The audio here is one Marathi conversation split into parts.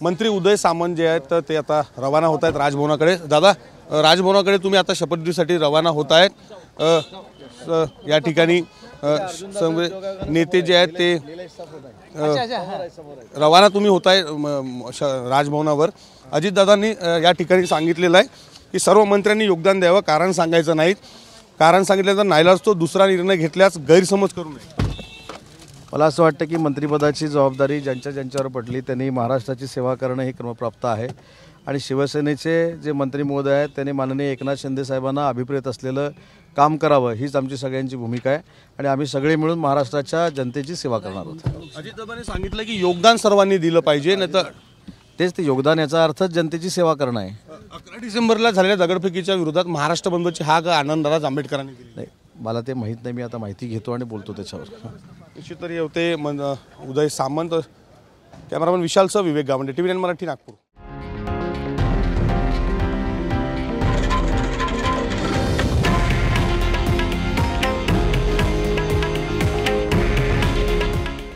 मंत्री उदय सामंत जे आहेत तर ते आता रवाना होत आहेत राजभवनाकडे। दादा, राजभवनाकडे तुम्ही आता शपथविधीसाठी रवाना होत आहेत। या ठिकाणी नेते जे आहेत ते रवाना तुम्ही होताय राजभवनावर। अजितदादांनी या ठिकाणी सांगितलेलं आहे की सर्व मंत्र्यांनी योगदान द्यावं, कारण सांगायचं नाही, कारण सांगितलं तर नाईलाज तो दुसरा निर्णय घेतल्यास गैरसमज करू नये। मला असं वाटतं की मंत्रिपदाची जबाबदारी ज्यांच्यावर पडली त्यांनी महाराष्ट्राची सेवा करणं हे क्रमप्राप्त आहे आणि शिवसेनेचे जे मंत्री महोदय आहेत त्यांनी माननीय एकनाथ शिंदे साहेबांना अभिप्रेत असलेलं काम करावं हीच आमची सगळ्यांची भूमिका आहे आणि आम्ही सगळे मिळून महाराष्ट्राच्या जनतेची सेवा करणार आहोत। अजितदादांनी सांगितलं की योगदान सर्वांनी दिलं पाहिजे, नाही तर तेच ते योगदान, याचा अर्थच जनतेची सेवा करणं आहे। 11 डिसेंबरला झालेल्या दगडफेकीच्या विरोधात महाराष्ट्र बंदची हाक आनंदराज आंबेडकरांनी दिली। नाही, मला ते माहीत नाही, मी आता माहिती घेतो आणि बोलतो त्याच्यावर। निश्चित तरी होते उदय सामंत। कॅमेरामन विशालसह विवेक गावंडे, TV9 मराठी, नागपूर।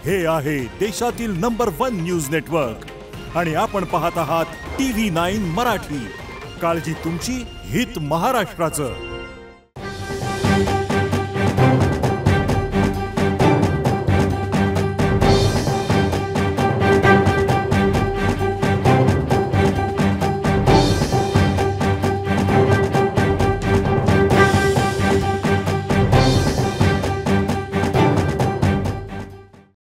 हे आहे देशातील नंबर 1 न्यूज नेटवर्क आणि आपण पाहत आहात TV9 मराठी। काळजी तुमची, हित महाराष्ट्राचं।